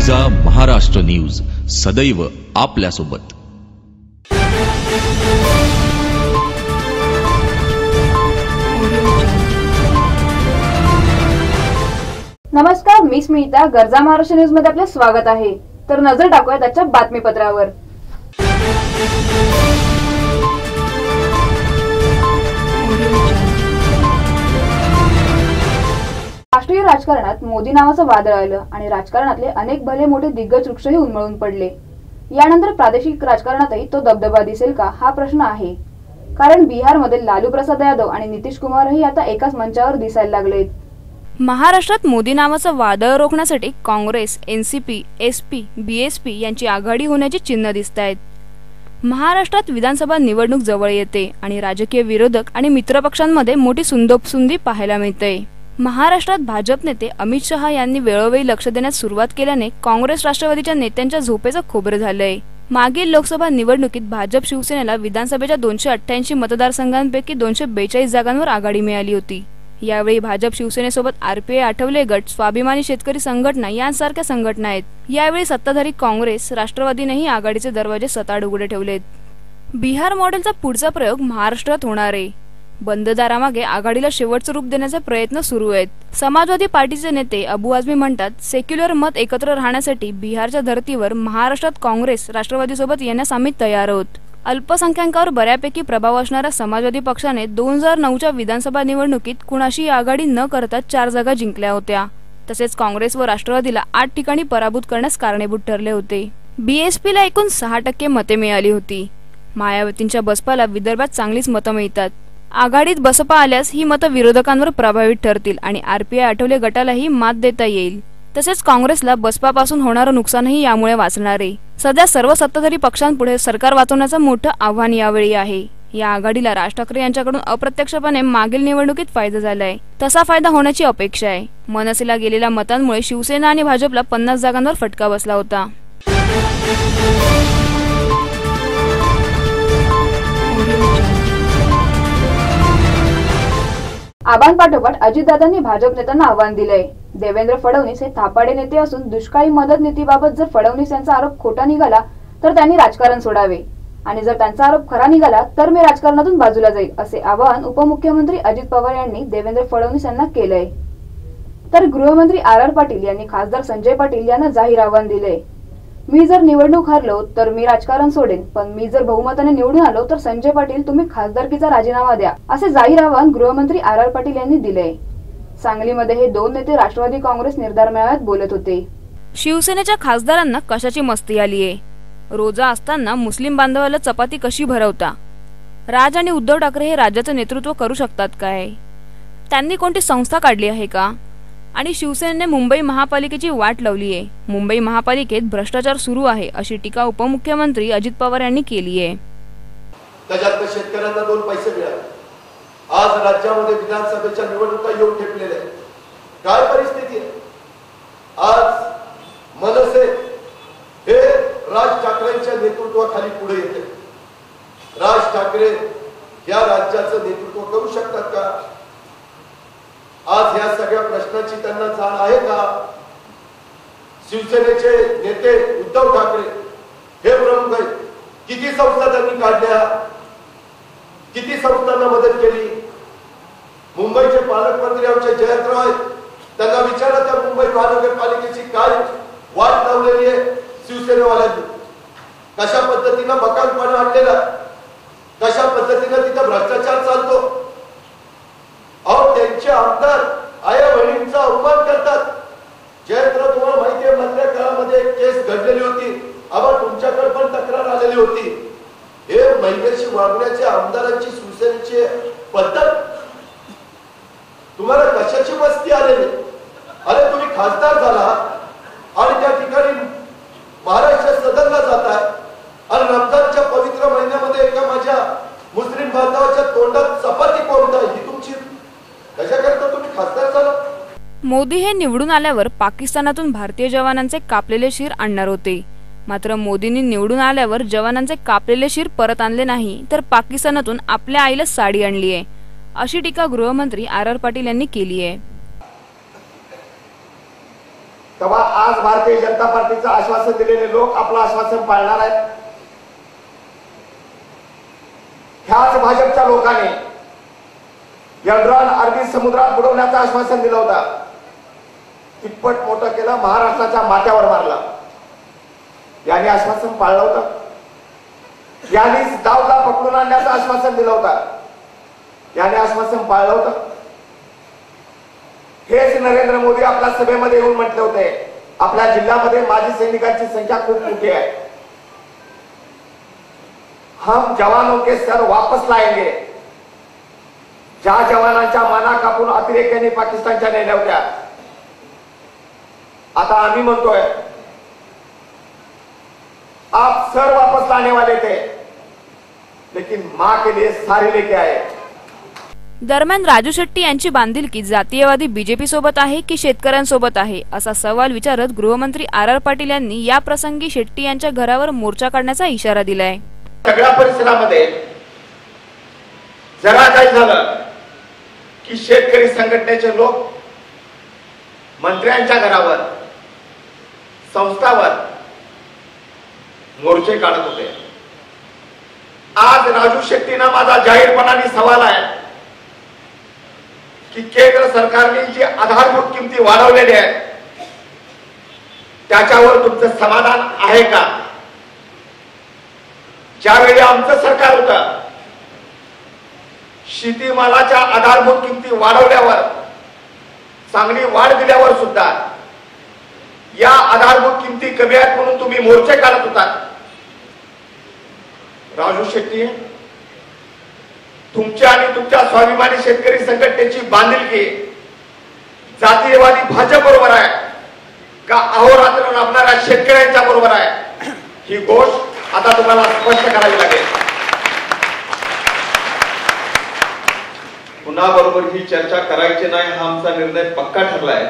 गर्जा Maharashtra news सदैव आपल्यासोबत। नमस्कार, मी स्मिता। गर्जा महाराष्ट्र न्यूज मध्ये आपले स्वागत आहे। तर नजर टाकूया त्याच्या बातमीपत्रावर। राष्ट्रीय राजकारणात मोदी नावाचं वादळ आलं आणि राजकारणातले अनेक भले मोठे दिग्गज वृक्षही उन्मळून पडले। यानंतर प्रादेशिक राजकारणातही तो दबदबा दिसेल का हा प्रश्न आहे, कारण बिहारमध्ये लालू प्रसाद यादव आणि नितीश कुमारही आता एकाच मंचावर दिसायला लागलेत। महाराष्ट्रात मोदी नावाचं वादळ रोखण्यासाठी काँग्रेस, एनसीपी, एसपी, बीएसपी यांची आघाडी होण्याची चिन्ह दिसतायत। महाराष्ट्रात विधानसभा निवडणूक जवळ येते आणि राजकीय विरोधक आणि मित्रपक्षांमध्ये मोठी सुंदोपसुंदी पाहायला मिळते। महाराष्ट्रात भाजप नेते अमित शहा यांनी वेळोवेळी लक्ष देण्यास सुरुवात केल्याने काँग्रेस राष्ट्रवादीच्या नेत्यांच्या झोपेचं खोबरं झालंय। मागील लोकसभा निवडणुकीत भाजप शिवसेनेला विधानसभेच्या 288 मतदारसंघांपैकी 242 जागांवर आघाडी मिळाली होती। यावेळी भाजप शिवसेनेसोबत आरपीआय, आठवले गट, स्वाभिमानी शेतकरी संघटना यांसारख्या संघटना आहेत। यावेळी सत्ताधारी काँग्रेस, राष्ट्रवादीनेही आघाडीचे दरवाजे सताड उघडे ठेवलेत। बिहार मॉडेलचा पुढचा प्रयोग महाराष्ट्रात होणार आहे। बंद दारामागे आघाडीला शेवटचं रूप देण्याचे प्रयत्न सुरू आहेत। समाजवादी पार्टीचे नेते अबू आझमी म्हणतात, सेक्युलर मत एकत्र राहण्यासाठी बिहारच्या धर्तीवर महाराष्ट्रात काँग्रेस, राष्ट्रवादीसोबत येण्यास आम्ही तयार आहोत। अल्पसंख्याकांवर बऱ्यापैकी प्रभाव असणाऱ्या समाजवादी पक्षाने 2009च्या विधानसभा निवडणुकीत कुणाशी आघाडी न करता 4 जागा जिंकल्या होत्या। तसेच काँग्रेस व राष्ट्रवादीला 8 ठिकाणी पराभूत करण्यास कारणीभूत ठरले होते। बीएसपीला एकूण 6% मते मिळाली होती। मायावतींच्या बसपाला विदर्भात चांगलीच मतं मिळतात। आघाडीत बसपा आल्यास ही मतं विरोधकांवर प्रभावित ठरतील आणि आरपीआय, आठवले गटालाही मात देता येईल। तसेच काँग्रेसला बसपापासून होणारं नुकसानही यामुळे वाचणार आहे। सध्या सर्व सत्ताधारी पक्षांपुढे सरकार वाचवण्याचं मोठं आव्हान यावेळी आहे। या आघाडीला राज ठाकरे यांच्याकडून अप्रत्यक्षपणे मागील निवडणुकीत फायदा झालाय, तसा फायदा होण्याची अपेक्षा आहे। मनसेला गेलेल्या मतांमुळे शिवसेना आणि भाजपला 50 जागांवर फटका बसला होता। आबांपाठोपाठ अजितदादांनी भाजप नेत्यांना आव्हान दिलंय। देवेंद्र फडणवीस हे थापाडे नेते असून दुष्काळी मदत नीतीबाबत जर फडणवीस यांचा आरोप खोटा निघाला तर त्यांनी राजकारण सोडावे आणि जर त्यांचा आरोप खरा निघाला तर मी राजकारणातून बाजूला जाईल, असे आवाहन उपमुख्यमंत्री अजित पवार यांनी देवेंद्र फडणवीस यांना केलंय। तर गृहमंत्री आर पाटील यांनी खासदार संजय पाटील यांना जाहीर आव्हान दिलंय। मी जर निवडणूक हरलो तर मी राजकारण सोडेन, पण मी जर बहुमताने निवडून आलो तर संजय पाटील तुम्ही खासदारकीचा राजीनामा द्या, असे जाहीर आवाहन गृहमंत्री आर पाटील यांनी दिले। सांगलीमध्ये हे 2 नेते राष्ट्रवादी काँग्रेस निर्धार मेळाव्यात बोलत होते। शिवसेनेच्या खासदारांना कशाची मस्ती आलीये? रोजा असताना मुस्लिम बांधवाला चपाती कशी भरवता? राज आणि उद्धव ठाकरे हे राज्याचं नेतृत्व करू शकतात काय? त्यांनी कोणती संस्था काढली आहे का? आणि शिवसेनेने मुंबई महापालिकेची वाट लावली आहे। मुंबई महापालिकेत भ्रष्टाचार सुरू आहे, अशी टीका उपमुख्यमंत्री अजित पवार यांनी केली आहे। त्याच्यात शेतकऱ्यांना 2 पैसे मिळाले। आज राज्यामध्ये विधानसभेच्या निवडणुका येऊन ठेपलेल्या आहेत। काय परिस्थिती आहे? आज मनसे हे राज ठाकरेंच्या नेतृत्वाखाली पुढे येते। राज ठाकरे या राज्याचं नेतृत्व करू शकतात का? आज या सगळ्या प्रश्नाची त्यांना जाण आहे का? शिवसेनेचे नेते उद्धव ठाकरे हे प्रमुख आहेत। किती संस्था त्यांनी काढल्या, किती संस्थांना मदत केली? मुंबईचे पालकमंत्री आमचे जयंतराव आहेत, त्यांना विचारा त्या मुंबई महानगरपालिकेची काय वाट लावलेली आहे शिवसेनेवाल्यांनी। कशा पद्धतीनं मकानपणा आणलेला, कशा पद्धतीनं तिथे भ्रष्टाचार चालतो। और त्यांचे आमदार आया बहिणींचा अपमान करतात। जयंतराव, तुम्हाला माहिती आहे मधल्या काळामध्ये एक केस घडलेली होती, आम्हाला तुमच्याकडे पण तक्रार आलेली होती। हे महिलेशी वागण्याचे आमदारांची शिवसेनेची पद्धत, तुम्हाला कशाची मस्ती आलेली? अरे तुम्ही खासदार झाला आणि त्या ठिकाणी महाराष्ट्र सदनला जाताय आणि रमजानच्या पवित्र महिन्यामध्ये एका माझ्या मुस्लिम बांधवाच्या तोंडात चपाती कोंबताय, ही तुमची कशाकरता तुम्ही खासदार झाला? मोदी हे निवडून आल्यावर पाकिस्तानातून भारतीय जवानांचे कापलेले शीर आणणार होते, मात्र मोदींनी निवडून आल्यावर जवानांचे कापलेले शीर परत आणले नाही, तर पाकिस्तानातून आपल्या आईला साडी आणली आहे, अशी टीका गृहमंत्री आर पाटील यांनी केली आहे। तेव्हा आज भारतीय जनता पार्टीचं आश्वासन दिलेले लोक आपलं आश्वासन पाळणार आहेत. ह्याच भाजपच्या लोकांनी यंत्रान अरबी समुद्रात बुडवण्याचं आश्वासन दिलं होतं. तिप्पट मोठं केलं, महाराष्ट्राच्या माथ्यावर मारलं. यांनी आश्वासन पाळलं होतं. यांनी दाऊदला पकडून आणण्याचं आश्वासन दिलं होतं. याने आश्वासन पाळलं होतं. हेच नरेंद्र मोदी आपल्या सभेमध्ये येऊन म्हटले होते, आपल्या जिल्ह्यामध्ये माजी सैनिकांची संख्या खूप मोठी आहे. हम जवानों के सर वापस लाएंगे. ज्या जवानांच्या माना कापून अतिरेक्यांनी पाकिस्तानच्या नेल्या होत्या, आता आम्ही म्हणतोय आप सर वापस लाने वाले थे, लेकिन मां के लिए सारे लेके आए. दरम्यान राजू शेट्टी यांची बांधिलकी जातीयवादी बीजेपी सोबत आहे की शेतकऱ्यांसोबत आहे असा सवाल विचारत गृहमंत्री आर पाटील यांनी या प्रसंगी शेट्टी यांच्या घरावर मोर्चा काढण्याचा इशारा दिलाय. सगळ्या परिसरामध्ये जरा काय झालं की शेतकरी संघटनेचे लोक मंत्र्यांच्या घरावर, संस्थावर मोर्चे काढत होते. आज राजू शेट्टींना माझा जाहीरपणाने सवाल आहे की केंद्र सरकारने जी आधारभूत किमती वाढवलेली आहेत त्याच्यावर तुमचं समाधान आहे का? ज्यावेळी आमचं सरकार होतं, शेतीमालाच्या आधारभूत किमती वाढवल्यावर, चांगली वाढ दिल्यावर सुद्धा या आधारभूत किमती कमी आहेत म्हणून तुम्ही मोर्चे काढत होता. राजू शेट्टी, तुमच्या आणि तुमच्या स्वाभिमानी शेतकरी संघटनेची बांधिलकी जातीयवादी भाजप बरोबर आहे का अहोरात्र राबणाऱ्या शेतकऱ्यांच्या बरोबर आहे, ही गोष्ट आता तुम्हाला स्पष्ट करावी लागेल. पुन्हा बरोबर ही चर्चा करायची नाही हा आमचा निर्णय पक्का ठरलाय.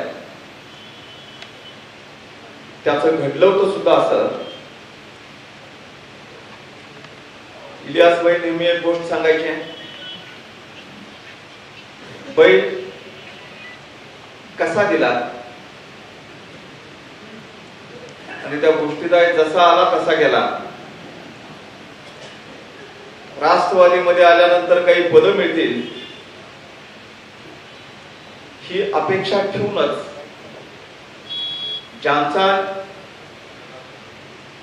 त्याचं घडलं होतं सुद्धा असं. इलियास भाई नेहमी एक गोष्ट सांगायची, बैल कसा दिला आणि त्या गोष्टीचा जसा आला तसा गेला. राष्ट्रवादीमध्ये आल्यानंतर काही पदं मिळतील ही अपेक्षा ठेवूनच ज्यांचा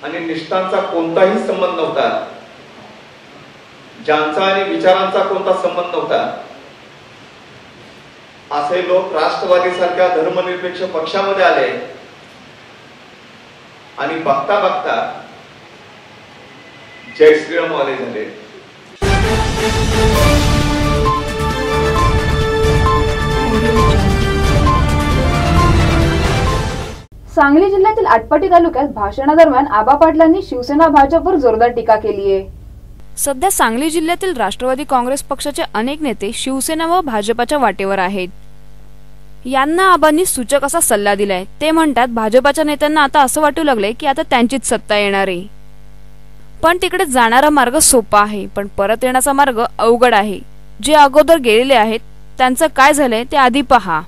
आणि निष्ठांचा कोणताही संबंध नव्हता, ज्यांचा आणि विचारांचा कोणता संबंध नव्हता, असे लोक राष्ट्रवादी सारख्या धर्मनिरपेक्ष पक्षामध्ये आले आणि बघता बघता जय श्रीराम वाले झाले. सांगली जिल्ह्यातील आटपाडी तालुक्यात भाषणादरम्यान आबा पाटलांनी शिवसेना भाजपवर जोरदार टीका केली आहे. सध्या सांगली जिल्ह्यातील राष्ट्रवादी काँग्रेस पक्षाचे अनेक नेते शिवसेना व भाजपाच्या वाटेवर आहेत. यांना आबांनी सूचक असा सल्ला दिलाय. ते म्हणतात भाजपाच्या नेत्यांना आता असं वाटू लागले की आता त्यांचीच सत्ता येणार आहे. पण तिकडे जाणारा मार्ग सोपा आहे, पण परत येण्याचा मार्ग अवघड आहे. जे अगोदर गेलेले आहेत त्यांचं काय झालंय ते आधी पहा.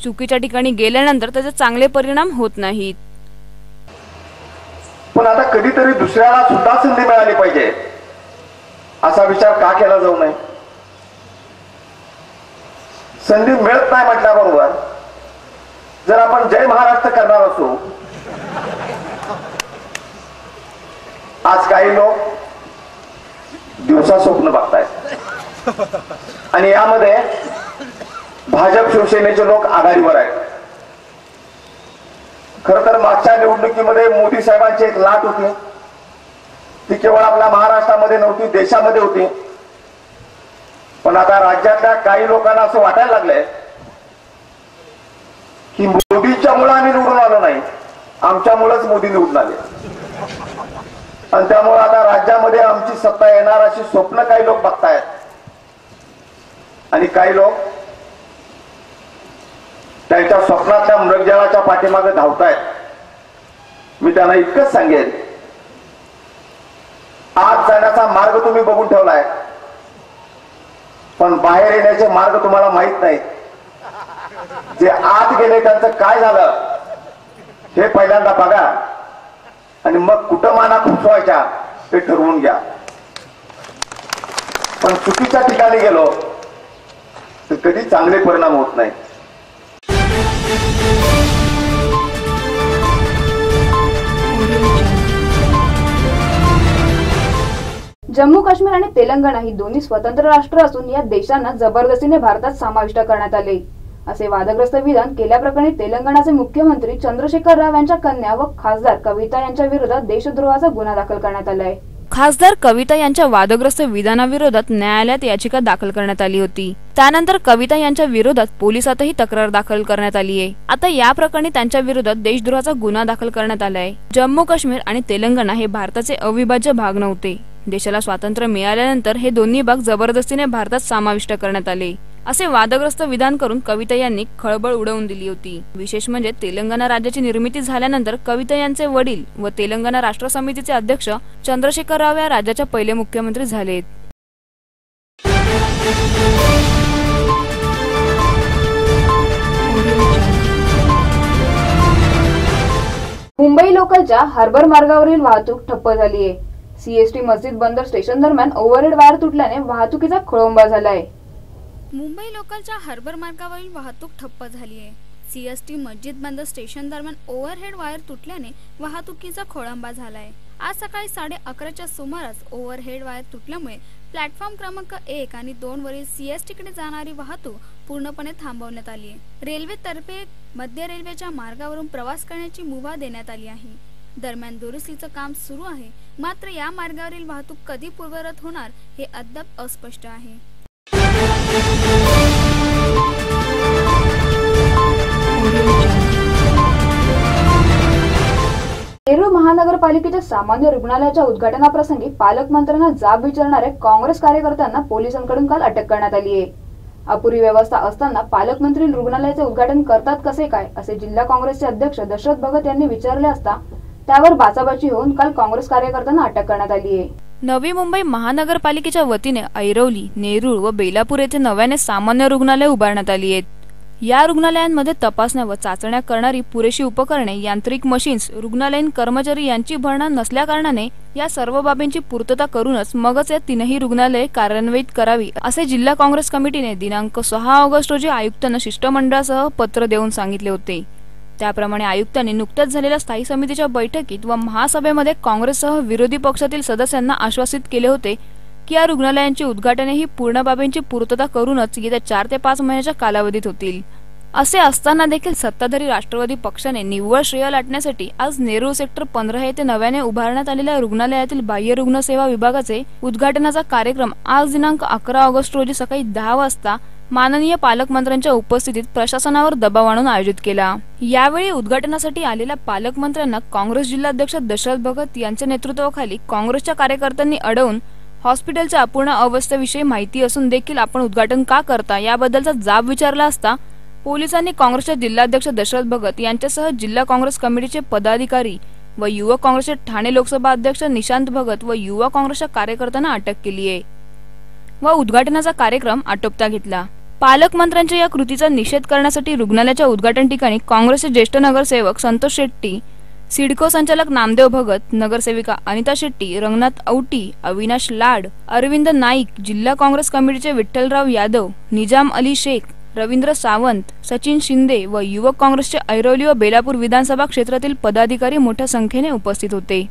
चुकीच्या ठिकाणी गेल्यानंतर त्याचे चांगले परिणाम होत नाहीत. पण आता कधीतरी दुसऱ्याला सुद्धा संधी मिळाली पाहिजे असा विचार का केला जाऊ नये? संधी मिळत नाही म्हटल्याबरोबर जर आपण जय महाराष्ट्र करणार असू, आज काही लोक दिवसा स्वप्न बघतायत आणि यामध्ये भाजप शिवसेनेचे लोक आघाडीवर आहेत. खर तर मागच्या निवडणुकीमध्ये मोदी साहेबांची एक लाट होती, ती केवळ आपल्या महाराष्ट्रामध्ये नव्हती, देशामध्ये होती. पण आता राज्यातल्या काही लोकांना असं वाटायला लागलंय की मोदींच्यामुळे आम्ही निवडून आलो नाही, आमच्यामुळेच मोदी निवडून आले आणि त्यामुळे आता राज्यामध्ये आमची सत्ता येणार अशी स्वप्न काही लोक बघतायत आणि काही लोक त्यांच्या स्वप्नातल्या मृगजळाच्या पाठीमागे धावतायत. मी त्यांना इतकंच सांगेन, आत जाण्याचा मार्ग तुम्ही बघून ठेवलाय, पण बाहेर येण्याचे मार्ग तुम्हाला माहित नाही. जे आत गेले त्यांचं काय झालं हे पहिल्यांदा बघा आणि मग कुठं माना खुपसवायच्या ते ठरवून घ्या. पण चुकीच्या ठिकाणी गेलो तर कधी चांगले परिणाम होत नाही. जम्मू काश्मीर आणि तेलंगणा ही दोन्ही स्वतंत्र राष्ट्र असून या देशांना जबरदस्तीने भारतात समाविष्ट करण्यात आले असे वादग्रस्त विधान केल्याप्रकरणी तेलंगणाचे मुख्यमंत्री चंद्रशेखर राव यांच्या कन्या व खासदार कविता यांच्या विरोधात देशद्रोहाचा गुन्हा दाखल करण्यात आला आहे. खासदार कविता यांच्या वादग्रस्त विधानाविरोधात न्यायालयात याचिका दाखल करण्यात आली होती. त्यानंतर कविता यांच्या विरोधात पोलिसातही तक्रार दाखल करण्यात आली आहे. आता या प्रकरणी त्यांच्या विरोधात देशद्रोहाचा गुन्हा दाखल करण्यात आला आहे. जम्मू काश्मीर आणि तेलंगणा हे भारताचे अविभाज्य भाग नव्हते. देशाला स्वातंत्र्य मिळाल्यानंतर हे दोन्ही भाग जबरदस्तीने भारतात समाविष्ट करण्यात आले असे वादग्रस्त विधान करून कविता यांनी खळबळ उडवून दिली होती. विशेष म्हणजे तेलंगणा राज्याची निर्मिती झाल्यानंतर कविता यांचे वडील व तेलंगणा राष्ट्र समितीचे अध्यक्ष चंद्रशेखर राव या राज्याचे पहिले मुख्यमंत्री झालेत. मुंबई लोकलच्या हार्बर मार्गावरील वाहतूक ठप्प झाली आहे. सीएसटी मस्जिद बंदर स्टेशन दरम्यान ओव्हरहेड वायर तुटल्याने वाहतुकीचा खोळंबा झालाय. मुंबई लोकलच्या हार्बर मार्गावरील वाहतूक ठप्प झाली आहे. सीएसटी मस्जिद बंदर स्टेशन दरम्यान ओव्हरहेड वायर तुटल्याने वाहतुकीचा खोळंबा झालाय. आज सकाळी 11:30च्या सुमारास ओव्हरहेड वायर तुटल्यामुळे प्लॅटफॉर्म क्रमांक 1 आणि 2 वरील सीएसटीकडे जाणारी वाहतूक पूर्णपणे थांबवण्यात आली आहे. रेल्वेतर्फे मध्य रेल्वेच्या मार्गावरून प्रवास करण्याची मुभा देण्यात आली आहे. दरम्यान दुरुस्तीचं काम सुरू आहे. मात्र या मार्गावरील वाहतूक कधी पूर्ववत होणार हे अद्याप अस्पष्ट आहे. नेरूळ महानगरपालिकेच्या सामान्य रुग्णालयाच्या उद्घाटनाप्रसंगी पालकमंत्र्यांना जाब विचारणाऱ्या काँग्रेस कार्यकर्त्यांना पोलिसांकडून काल अटक करण्यात आली आहे. अपुरी व्यवस्था असताना पालकमंत्री रुग्णालयाचे उद्घाटन करतात कसे काय असे जिल्हा काँग्रेसचे अध्यक्ष दशरथ भगत यांनी विचारले असता त्यावर बाचाबाची होऊन काल काँग्रेस कार्यकर्त्यांना अटक करण्यात आली आहे. नवी मुंबई महानगरपालिकेच्या वतीने ऐरोली, नेरूळ व बेलापूर येथे नव्याने सामान्य रुग्णालय उभारण्यात आली आहेत. या रुग्णालयांमध्ये तपासण्या व चाचण्या करणारी पुरेशी उपकरणे, यांत्रिक मशीन्स, रुग्णालयीन कर्मचारी यांची भरणा नसल्याकारणाने या सर्व बाबींची पूर्तता करूनच मगच या तीनही रुग्णालये कार्यान्वित करावी असे जिल्हा काँग्रेस कमिटीने दिनांक 6 ऑगस्ट रोजी आयुक्तांना शिष्टमंडळासह पत्र देऊन सांगितले होते. त्याप्रमाणे आयुक्तांनी नुकत्याच झालेल्या स्थायी समितीच्या बैठकीत व महासभेमध्ये काँग्रेससह विरोधी पक्षातील सदस्यांना आश्वासित केले होते की या रुग्णालयांची उद्घाटने ही पूर्ण बाबींची पूर्तता करूनच येत्या 4 ते 5 महिन्याच्या कालावधीत होतील. असे असताना देखील सत्ताधारी राष्ट्रवादी पक्षाने निव्वळ श्रेय लाटण्यासाठी आज नेरूळ सेक्टर 15 येथे नव्याने उभारण्यात आलेल्या रुग्णालयातील बाह्य रुग्ण सेवा विभागाचे उद्घाटनाचा कार्यक्रम आज दिनांक 11 ऑगस्ट रोजी सकाळी 10 वाजता माननीय पालकमंत्र्यांच्या उपस्थितीत प्रशासनावर दबाव आणून आयोजित केला. यावेळी उद्घाटनासाठी आलेल्या पालकमंत्र्यांना काँग्रेस जिल्हाध्यक्ष दशरथ भगत यांच्या नेतृत्वाखाली काँग्रेसच्या कार्यकर्त्यांनी अडवून हॉस्पिटलच्या अपूर्ण अवस्थेविषयी माहिती असून देखील आपण उद्घाटन का करता याबद्दलचा जाब विचारला असता पोलिसांनी काँग्रेसचे जिल्हाध्यक्ष दशरथ भगत यांच्यासह जिल्हा काँग्रेस कमिटीचे पदाधिकारी व युवक काँग्रेसचे ठाणे लोकसभा अध्यक्ष निशांत भगत व युवा काँग्रेसच्या कार्यकर्त्यांना अटक केली आहे व उद्घाटनाचा कार्यक्रम आटोपता घेतला. पालकमंत्र्यांच्या या कृतीचा निषेध करण्यासाठी रुग्णालयाच्या उद्घाटन ठिकाणी काँग्रेसचे ज्येष्ठ नगरसेवक संतोष शेट्टी, सिडको संचालक नामदेव भगत, नगरसेविका अनिता शेट्टी, रंगनाथ औटी, अविनाश लाड, अरविंद नाईक, जिल्हा काँग्रेस कमिटीचे विठ्ठलराव यादव, निजाम अली शेख, रवींद्र सावंत, सचिन शिंदे व युवक काँग्रेसचे ऐरोली व बेलापूर विधानसभा क्षेत्रातील पदाधिकारी मोठ्या संख्येने उपस्थित होते.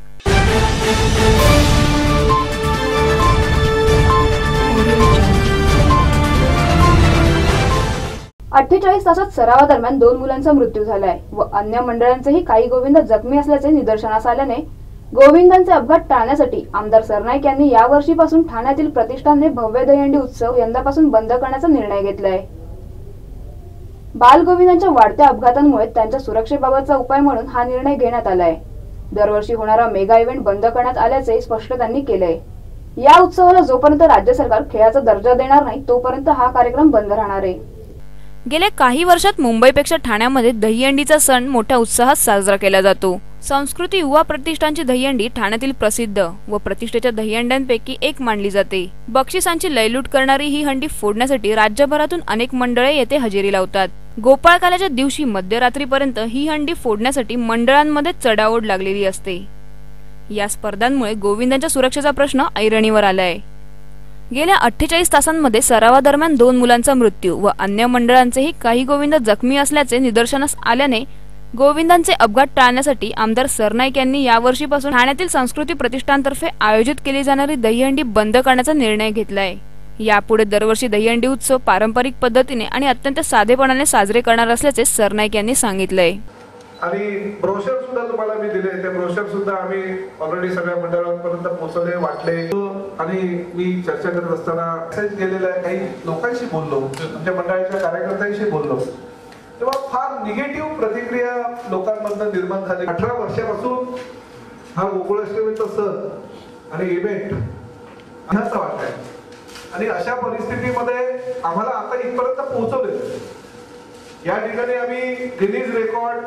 48 तासात सरावादरम्यान 2 मुलांचा मृत्यू झालाय व अन्य मंडळांचेही काही गोविंद जखमी असल्याचे निदर्शनास आल्याने गोविंदांचे अपघात टाळण्यासाठी आमदार सरनाईक यांनी यावर्षीपासून ठाण्यातील प्रतिष्ठानने भव्य दहीहंडी उत्सव यंदापासून बंद करण्याचा निर्णय घेतलाय. बालगोविंदांच्या वाढत्या अपघातांमुळे त्यांच्या सुरक्षेबाबतचा उपाय म्हणून हा निर्णय घेण्यात आलाय. दरवर्षी होणारा मेगा इव्हेंट बंद करण्यात आल्याचे स्पष्ट त्यांनी केलंय. या उत्सवाला जोपर्यंत राज्य सरकार खेळाचा दर्जा देणार नाही तोपर्यंत हा कार्यक्रम बंद राहणार आहे. गेल्या काही वर्षात मुंबईपेक्षा ठाण्यामध्ये दहीहंडीचा सण मोठ्या उत्साहात साजरा केला जातो. संस्कृती युवा प्रतिष्ठानची दहीहंडी ठाण्यातील प्रसिद्ध व प्रतिष्ठेच्या दहीहंड्यांपैकी एक मानली जाते. बक्षिसांची लयलूट करणारी ही हंडी फोडण्यासाठी राज्यभरातून अनेक मंडळे येथे हजेरी लावतात. गोपाळकाल्याच्या दिवशी मध्यरात्रीपर्यंत ही हंडी फोडण्यासाठी मंडळांमध्ये चढाओढ लागलेली असते। या स्पर्धांमुळे गोविंदांच्या सुरक्षेचा प्रश्न ऐरणीवर आलाय। गेल्या 48 तासांमध्ये सरावादरम्यान 2 मुलांचा मृत्यू व अन्य मंडळांचेही काही गोविंद जखमी असल्याचे निदर्शनास आल्याने गोविंदांचे अपघात टाळण्यासाठी आमदार सरनाईक यांनी यावर्षीपासून ठाण्यातील संस्कृती प्रतिष्ठानतर्फे आयोजित केली जाणारी दहीहंडी बंद करण्याचा निर्णय घेतलाय। यापुढे दरवर्षी दहीहंडी उत्सव पारंपरिक पद्धतीने आणि अत्यंत साधेपणाने साजरे करणार असल्याचे सरनाईक यांनी सांगितलंय। आणि ब्रोशर सुद्धा तुम्हाला मी दिले, ते ब्रोशर सुद्धा आम्ही ऑलरेडी सगळ्या मंडळांपर्यंत पोहोचवले, वाटले आणि मी चर्चा करत असताना मेसेज केलेला आहे, काही लोकांशी बोललो, आमच्या मंडळाच्या कार्यकर्त्यांशी बोललो, तेव्हा फार निगेटिव्ह प्रतिक्रिया लोकांमधून निर्माण झाली। 18 वर्षापासून हा गोकुळाष्टमीचा सण आणि इव्हेंट अनाचा वाटतंय आणि अशा परिस्थितीमध्ये आम्हाला आता इथपर्यंत पोहोचवले। या ठिकाणी आम्ही गिनीज रेकॉर्ड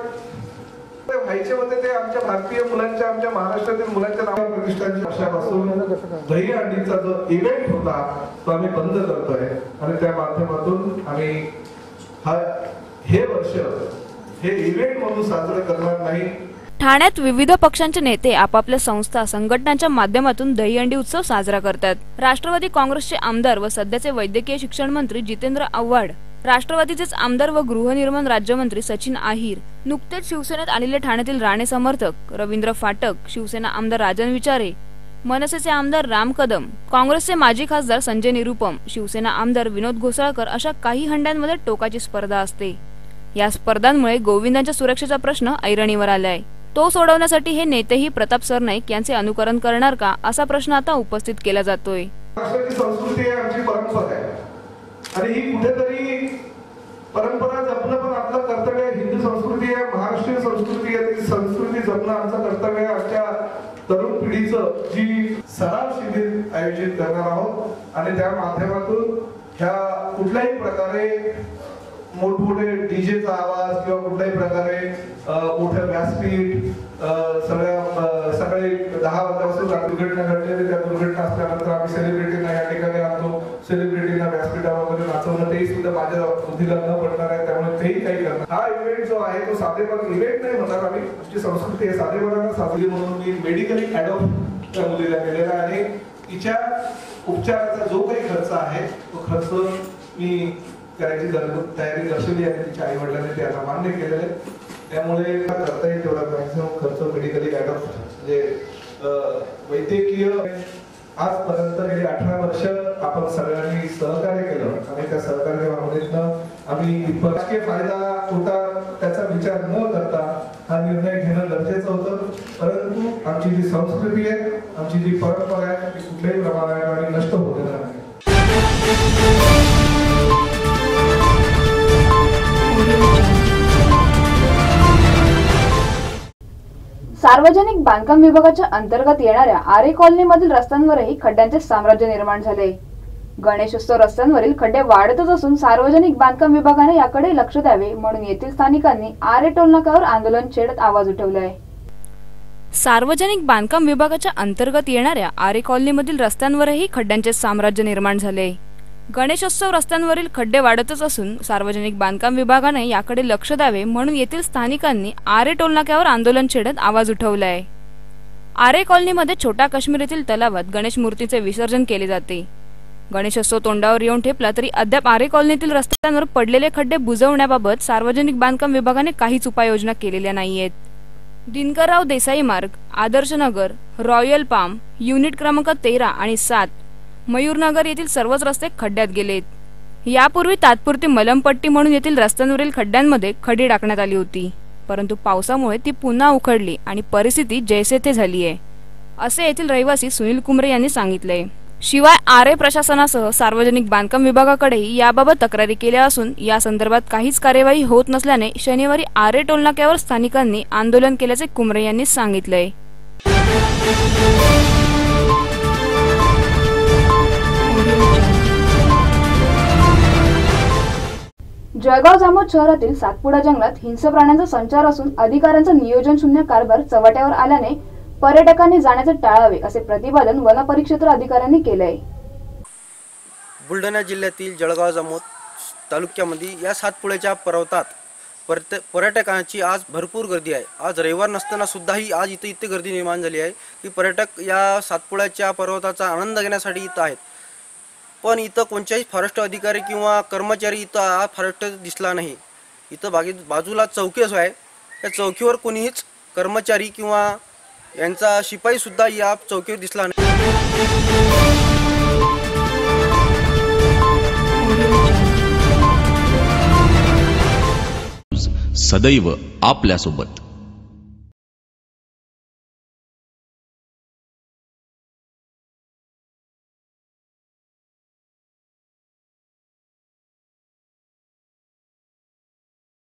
व्हायचे होते, ते आमच्या भारतीय मुलांच्या, आमच्या महाराष्ट्रातील मुलांच्या नावा प्रतिष्ठानच्या वर्षापासून दहीहंडीचा जो इव्हेंट होता तो आम्ही बंद करतोय आणि त्या माध्यमातून आम्ही हे वर्ष हे इव्हेंट म्हणून साजरे करणार नाही। ठाण्यात विविध पक्षांचे नेते आपापल्या संस्था संघटनांच्या माध्यमातून दहीहंडी उत्सव साजरा करतात। राष्ट्रवादी काँग्रेसचे आमदार व सध्याचे वैद्यकीय शिक्षण मंत्री जितेंद्र आव्हाड, राष्ट्रवादीचेच आमदार व गृहनिर्माण राज्यमंत्री सचिन आहिर, नुकतेच शिवसेनेत आलेले ठाण्यातील राणे समर्थक रवींद्र फाटक, शिवसेना आमदार राजन विचारे, मनसेचे आमदार राम कदम, काँग्रेसचे माजी खासदार संजय निरुपम, शिवसेना आमदार विनोद घोसाळकर अशा काही हंड्यांमध्ये टोकाची स्पर्धा असते। या स्पर्धांमुळे गोविंदांच्या सुरक्षेचा प्रश्न ऐरणीवर आलाय। तो सोडवण्यासाठी हे नेतेही प्रताप सरनाईक यांचे अनुकरण करणार का, असा प्रश्न आता उपस्थित केला जातोय। संस्कृती आहे, आमची परंपरा आहे आणि ही कुठेतरी परंपरा जपणं पण आपलं कर्तव्य आहे। हिंदू संस्कृती आहे, महाराष्ट्रीय संस्कृती आहे, ती संस्कृती जपणं आमचं कर्तव्य आहे। आमच्या तरुण पिढीचं जी सराव शिबिर आयोजित करणार आहोत आणि त्या माध्यमातून ह्या कुठल्याही प्रकारे मोठमोठे डीजेचा आवाज किंवा कुठल्याही प्रकारे मोठं व्यासपीठ सकाळी 10 वाजल्यापासून दुर्घटना घडली, त्या दुर्घटना असल्यानंतर आम्ही सेलिब्रिटींना या ठिकाणी आणतो, सेलिब्रिटींना व्यासपीठावर वगैरे नाचवणं तेही सुद्धा माझ्या बुद्धीला न पडणार आहे, त्यामुळे तेही काही करणार। हा इव्हेंट जो आहे तो साधेपणा इव्हेंट नाही म्हणणार आम्ही, आमची संस्कृती आहे साधेपणाला साजरी म्हणून मी मेडिकली ॲडॉप्ट त्या मुलीला केलेला आहे। तिच्या उपचाराचा जो काही खर्च आहे तो खर्च मी करायची तयारी दर्शवली आहे, तिच्या आई वडिलांनी ते आता मान्य केलेलं आहे। त्यामुळे करता येईल तेवढा मॅक्सिमम खर्च मेडिकली ॲडॉप्ट म्हणजे वैद्यकीय आजपर्यंत गेली 18 वर्ष आपण सगळ्यांनी सहकार्य केलं आणि त्या सहकार्यामधून आम्ही राजकीय फायदा तोटा त्याचा विचार न करता हा निर्णय घेणं गरजेचं होतं। परंतु आमची जी संस्कृती आहे, आमची जी परंपरा आहे ती कुठल्याही प्रमाणात नष्ट होऊ देणार नाही। सार्वजनिक बांधकाम विभागाच्या अंतर्गत येणाऱ्या आरे कॉलनीमधील रस्त्यांवरही खड्ड्यांचे साम्राज्य निर्माण झाले। गणेशोत्सव रस्त्यांवरील खड्डे वाढतच असून सार्वजनिक बांधकाम विभागाने याकडे लक्ष द्यावे म्हणून येथील स्थानिकांनी आरे टोलनाक्यावर आंदोलन छेडत आवाज उठवलाय। सार्वजनिक बांधकाम विभागाच्या अंतर्गत येणाऱ्या आरे कॉलनीमधील रस्त्यांवरही खड्ड्यांचे साम्राज्य निर्माण झाले। गणेशोत्सव रस्त्यांवरील खड्डे वाढतच असून सार्वजनिक बांधकाम विभागाने याकडे लक्ष द्यावे म्हणून येथील स्थानिकांनी आरे टोलनाक्यावर आंदोलन छेडत आवाज उठवलाय। आरे कॉलनीमध्ये छोटा काश्मीर येथील तलावात गणेश मूर्तीचे विसर्जन केले जाते। गणेशोत्सव तोंडावर येऊन ठेपला तरी अद्याप आरे कॉलनीतील रस्त्यांवर पडलेले खड्डे बुजवण्याबाबत सार्वजनिक बांधकाम विभागाने काहीच उपाययोजना केलेल्या नाहीयेत। दिनकरराव देसाई मार्ग, Adarsh Nagar, royal palm, unit क्रमांक 13 आणि 7, मयूरनगर येथील सर्वच रस्ते खड्ड्यात गेलेत। यापूर्वी तात्पुरती मलमपट्टी म्हणून येथील रस्त्यांवरील खड्ड्यांमध्ये खडी टाकण्यात आली होती, परंतु पावसामुळे ती पुन्हा उखडली आणि परिस्थिती जैसे थे झाली आहे, असे येथील रहिवासी सुनील कुमरे यांनी सांगितले। शिवाय आरे प्रशासनासह सार्वजनिक बांधकाम विभागाकडेही याबाबत तक्रारी केल्या असून या संदर्भात काहीच कार्यवाही होत नसल्याने शनिवारी आरे टोलनाक्यावर स्थानिकांनी आंदोलन केल्याचे कुमरे यांनी सांगितले। जळगाव जामोद शहरातील सातपुडा जंगलात हिंस्र प्राण्यांचा संचार असून अधिकाऱ्यांचा नियोजन शून्य कारभार चव्हाट्यावर आल्याने पर्यटकांनी जाण्याचे टाळावे असे प्रतिपादन वन परिक्षेत्र अधिकाऱ्यांनी केले आहे। बुलढाणा जिल्ह्यातील जळगाव जामोद तालुक्यामध्ये या सातपुड्याच्या पर्वतात पर्यटकांची आज भरपूर गर्दी आहे। आज रविवार नसताना सुद्धाही आज इथे गर्दी निर्माण झाली आहे की पर्यटक या सातपुड्याच्या पर्वताचा आनंद घेण्यासाठी इथं आहेत। पण इथं कोणत्याही फॉरेस्ट अधिकारी किंवा कर्मचारी इथं फॉरेस्ट दिसला नाही। इथं बाजूला चौकी आहे, त्या चौकीवर कोणीच कर्मचारी किंवा यांचा शिपाई सुद्धा या चौकीवर दिसला नाही। सदैव आपल्यासोबत।